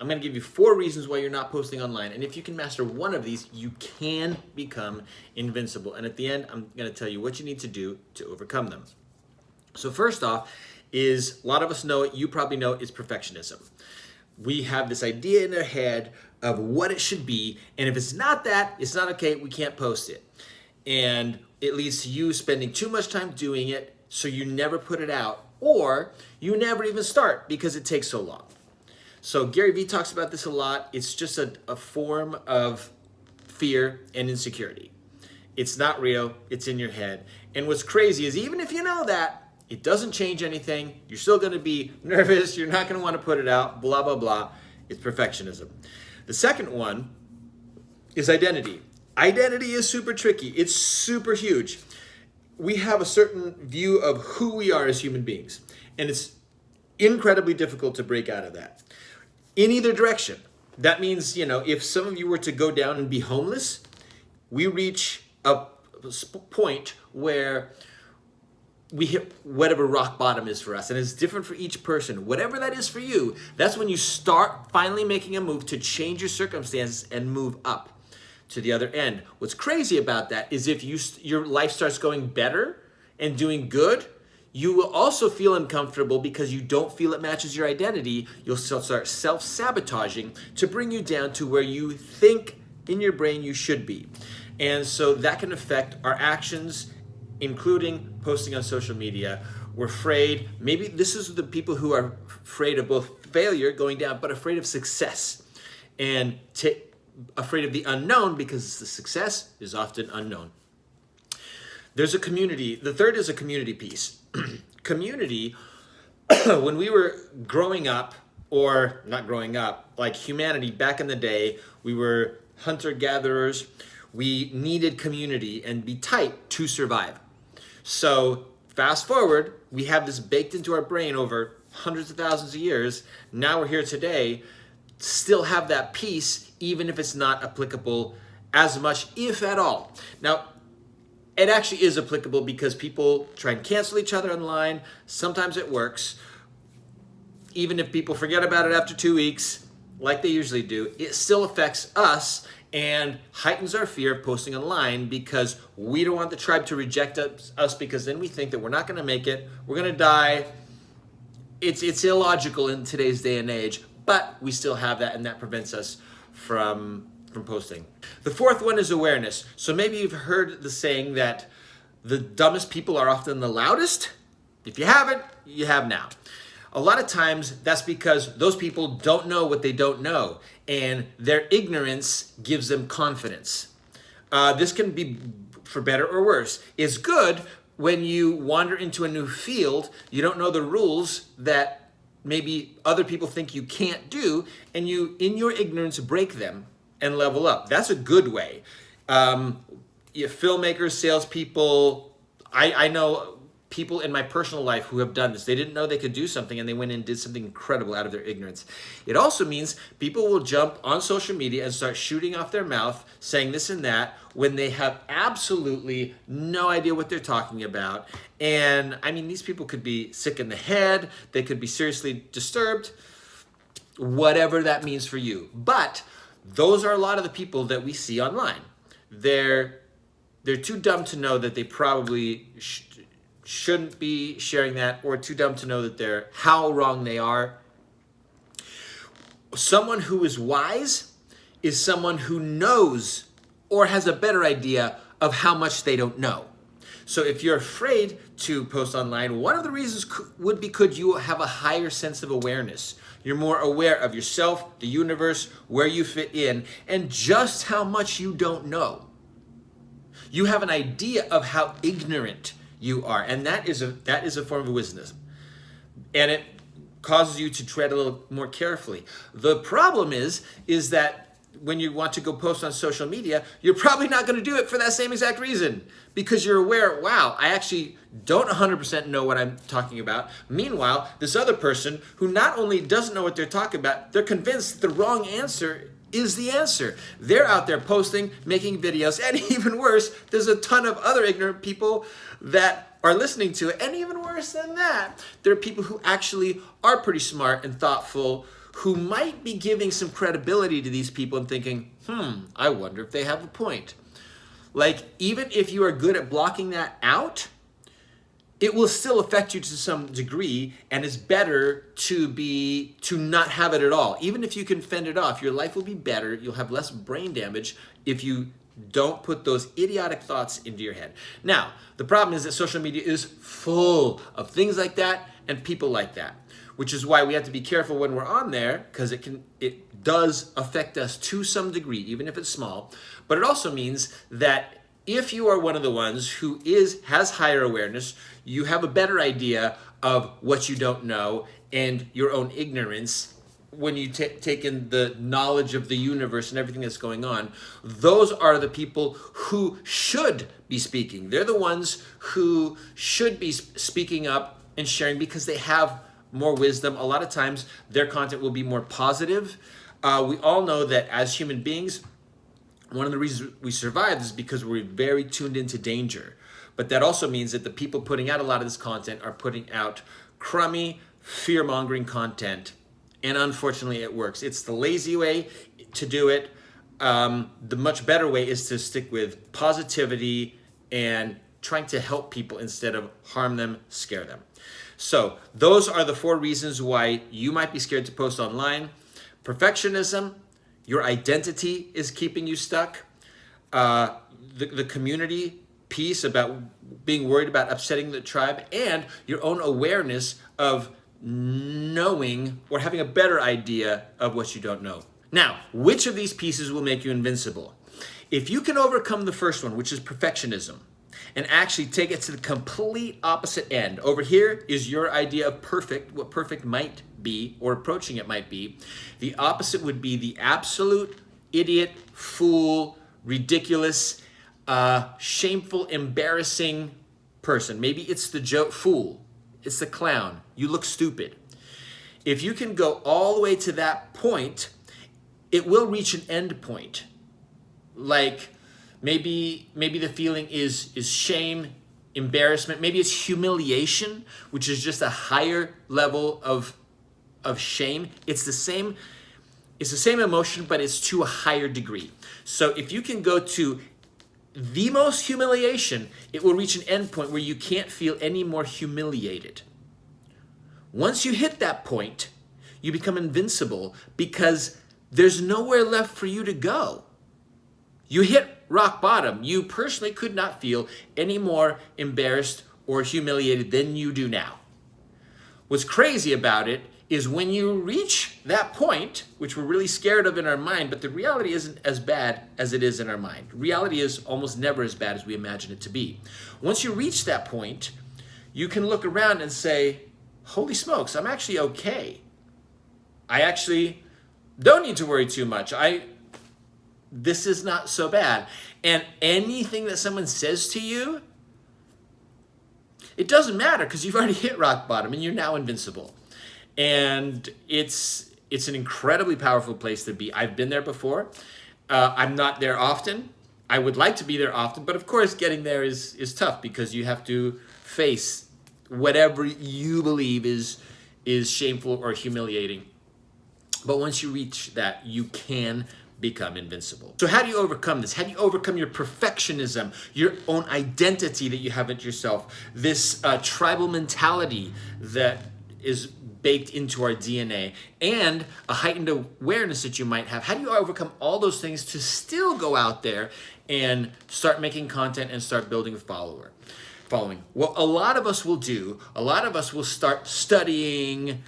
I'm going to give you 4 reasons why you're not posting online. And if you can master one of these, you can become invincible. And at the end, I'm going to tell you what you need to do to overcome them. So first off is, a lot of us know it, you probably know it, is perfectionism. We have this idea in our head of what it should be. And if it's not that, it's not okay, we can't post it. And it leads to you spending too much time doing it, so you never put it out, or you never even start because it takes so long. So Gary Vee talks about this a lot. It's just a form of fear and insecurity. It's not real, it's in your head. And what's crazy is, even if you know that, it doesn't change anything. You're still gonna be nervous, you're not gonna wanna put it out, blah, blah, blah. It's perfectionism. The second one is identity. Identity is super tricky. It's super huge. We have a certain view of who we are as human beings, and it's incredibly difficult to break out of that in either direction. That means, if some of you were to go down and be homeless, we reach a point where we hit whatever rock bottom is for us, and it's different for each person. Whatever that is for you, that's when you start finally making a move to change your circumstances and move up to the other end. What's crazy about that is, if your life starts going better and doing good, you will also feel uncomfortable because you don't feel it matches your identity. You'll start self-sabotaging to bring you down to where you think in your brain you should be. And so that can affect our actions, including posting on social media. We're afraid, maybe this is the people who are afraid of both failure, going down, but afraid of success, and afraid of the unknown, because the success is often unknown. There's a community. The third is a community piece. Community, when we were growing up, or not growing up, like humanity back in the day, we were hunter-gatherers. We needed community and be tight to survive. So fast forward, we have this baked into our brain over hundreds of thousands of years. Now we're here today, still have that piece, even if it's not applicable as much, if at all. Now, it actually is applicable because people try and cancel each other online. Sometimes it works. Even if people forget about it after 2 weeks, like they usually do, it still affects us and heightens our fear of posting online, because we don't want the tribe to reject us, because then we think that we're not gonna make it, we're gonna die. It's illogical in today's day and age, but we still have that, and that prevents us from posting. The fourth one is awareness. So maybe you've heard the saying that the dumbest people are often the loudest. If you haven't, you have now. A lot of times that's because those people don't know what they don't know, and their ignorance gives them confidence. This can be for better or worse. It's good when you wander into a new field, you don't know the rules that maybe other people think you can't do, and you, in your ignorance, break them and level up. That's a good way. Filmmakers, salespeople, I know people in my personal life who have done this. They didn't know they could do something, and they went and did something incredible out of their ignorance. It also means people will jump on social media and start shooting off their mouth, saying this and that, when they have absolutely no idea what they're talking about. And I mean, these people could be sick in the head, they could be seriously disturbed, whatever that means for you. But those are a lot of the people that we see online. They're too dumb to know that they probably shouldn't be sharing that, or too dumb to know that how wrong they are. Someone who is wise is someone who knows or has a better idea of how much they don't know. So if you're afraid to post online, one of the reasons would be, could you have a higher sense of awareness? You're more aware of yourself, the universe, where you fit in, and just how much you don't know. You have an idea of how ignorant you are, and that is a form of wisdom, and it causes you to tread a little more carefully. The problem is that when you want to go post on social media, you're probably not going to do it for that same exact reason, because you're aware, wow, I actually don't 100% know what I'm talking about. Meanwhile, this other person who not only doesn't know what they're talking about, they're convinced the wrong answer is the answer. They're out there posting, making videos, and even worse, there's a ton of other ignorant people that are listening to it. And even worse than that, there are people who actually are pretty smart and thoughtful, who might be giving some credibility to these people and thinking, I wonder if they have a point. Like, even if you are good at blocking that out, it will still affect you to some degree, and it's better to not have it at all. Even if you can fend it off, your life will be better. You'll have less brain damage if you don't put those idiotic thoughts into your head. Now, the problem is that social media is full of things like that and people like that, which is why we have to be careful when we're on there, because it does affect us to some degree, even if it's small. But it also means that if you are one of the ones who has higher awareness, you have a better idea of what you don't know and your own ignorance when you take in the knowledge of the universe and everything that's going on. Those are the people who should be speaking. They're the ones who should be speaking up and sharing because they have more wisdom. A lot of times their content will be more positive. We all know that as human beings, one of the reasons we survive is because we're very tuned into danger. But that also means that the people putting out a lot of this content are putting out crummy, fear-mongering content. And unfortunately, it works. It's the lazy way to do it. The much better way is to stick with positivity and trying to help people instead of harm them, scare them. So those are the 4 reasons why you might be scared to post online. Perfectionism, your identity is keeping you stuck. The community piece about being worried about upsetting the tribe, and your own awareness of knowing or having a better idea of what you don't know. Now, which of these pieces will make you invincible? If you can overcome the first one, which is perfectionism, and actually take it to the complete opposite end. Over here is your idea of perfect, what perfect might be, or approaching it might be. The opposite would be the absolute idiot, fool, ridiculous, shameful, embarrassing person. Maybe it's the joke fool. It's the clown. You look stupid. If you can go all the way to that point, it will reach an end point. Like maybe the feeling is shame, embarrassment. Maybe it's humiliation, which is just a higher level of shame. It's the same emotion, but it's to a higher degree. So if you can go to the most humiliation, it will reach an end point where you can't feel any more humiliated. Once you hit that point, you become invincible because there's nowhere left for you to go. You hit rock bottom. You personally could not feel any more embarrassed or humiliated than you do now. What's crazy about it is when you reach that point, which we're really scared of in our mind, but the reality isn't as bad as it is in our mind. Reality is almost never as bad as we imagine it to be. Once you reach that point, you can look around and say, holy smokes, I'm actually okay. I actually don't need to worry too much. This is not so bad. And anything that someone says to you, it doesn't matter because you've already hit rock bottom and you're now invincible. And it's an incredibly powerful place to be. I've been there before. I'm not there often. I would like to be there often, but of course getting there is tough because you have to face whatever you believe is shameful or humiliating. But once you reach that, you can become invincible. So how do you overcome this? How do you overcome your perfectionism, your own identity that you have in yourself, this tribal mentality that is baked into our DNA, and a heightened awareness that you might have? How do you overcome all those things to still go out there and start making content and start building a following? Well, a lot of us will start studying.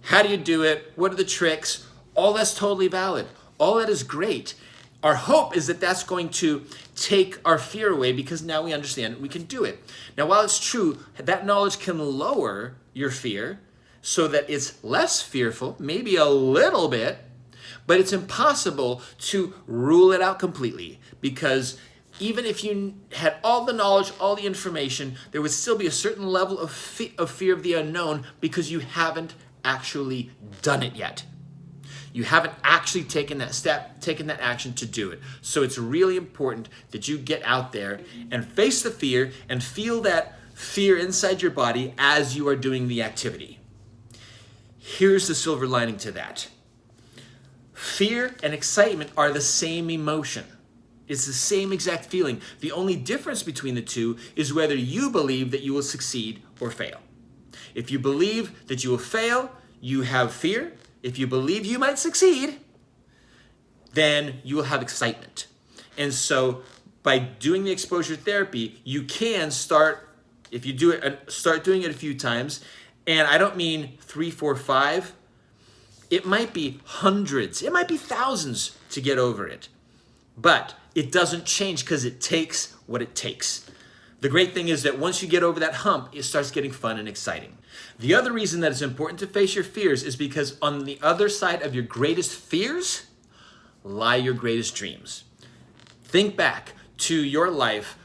How do you do it? What are the tricks? All that's totally valid. All that is great. Our hope is that that's going to take our fear away because now we understand we can do it. Now, while it's true, that knowledge can lower your fear so that it's less fearful, maybe a little bit, but it's impossible to rule it out completely because even if you had all the knowledge, all the information, there would still be a certain level of fear of the unknown because you haven't actually done it yet. You haven't actually taken that step, taken that action to do it. So it's really important that you get out there and face the fear and feel that fear inside your body as you are doing the activity. Here's the silver lining to that. Fear and excitement are the same emotion. It's the same exact feeling. The only difference between the two is whether you believe that you will succeed or fail. If you believe that you will fail, you have fear. If you believe you might succeed, then you will have excitement. And so by doing the exposure therapy, you can start, if you do it, start doing it a few times. And I don't mean 3, 4, 5. It might be hundreds, it might be thousands to get over it. But it doesn't change because it takes what it takes. The great thing is that once you get over that hump, it starts getting fun and exciting. The other reason that it's important to face your fears is because on the other side of your greatest fears lie your greatest dreams. Think back to your life.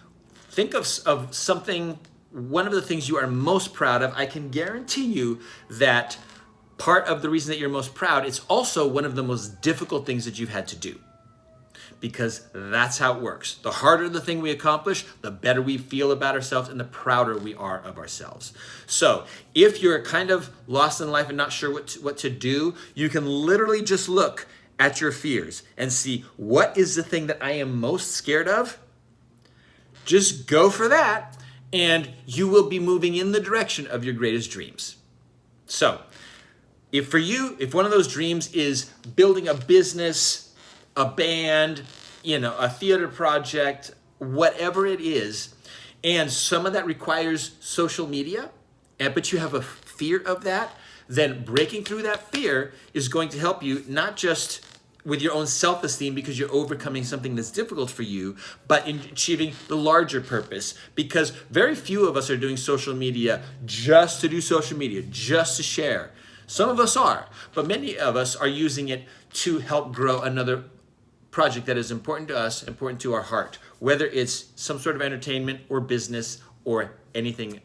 Think of something, one of the things you are most proud of. I can guarantee you that part of the reason that you're most proud, it's also one of the most difficult things that you've had to do. Because that's how it works. The harder the thing we accomplish, the better we feel about ourselves and the prouder we are of ourselves. So if you're kind of lost in life and not sure what to do, you can literally just look at your fears and see, what is the thing that I am most scared of? Just go for that, and you will be moving in the direction of your greatest dreams. So if for you, if one of those dreams is building a business, a band, a theater project, whatever it is, and some of that requires social media, but you have a fear of that, then breaking through that fear is going to help you not just with your own self-esteem because you're overcoming something that's difficult for you, but in achieving the larger purpose. Because very few of us are doing social media just to do social media, just to share. Some of us are, but many of us are using it to help grow another project that is important to us, important to our heart, whether it's some sort of entertainment or business or anything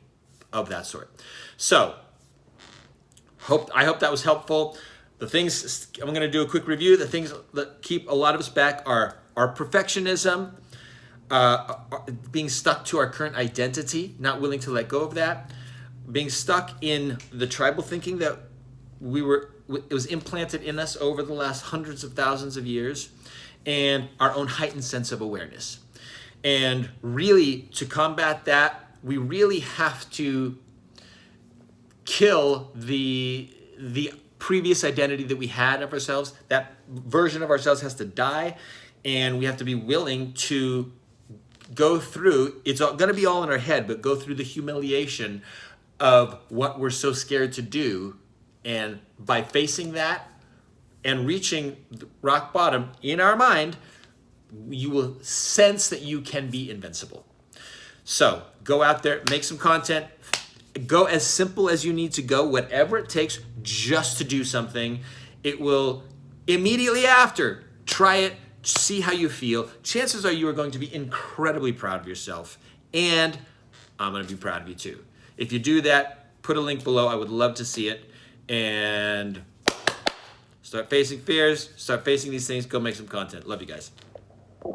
of that sort. So, I hope that was helpful. The things, I'm going to do a quick review. The things that keep a lot of us back are our perfectionism, being stuck to our current identity, not willing to let go of that, being stuck in the tribal thinking that it was implanted in us over the last hundreds of thousands of years, and our own heightened sense of awareness. And really, to combat that, we really have to kill the previous identity that we had of ourselves. That version of ourselves has to die, and we have to be willing to go through, it's going to be all in our head, but go through the humiliation of what we're so scared to do. And by facing that and reaching rock bottom in our mind, you will sense that you can be invincible. So go out there, make some content, go as simple as you need to go, whatever it takes just to do something. It will immediately after, try it, see how you feel. Chances are you are going to be incredibly proud of yourself, and I'm going to be proud of you too. If you do that, put a link below. I would love to see it. And start facing fears, start facing these things, go make some content. Love you guys.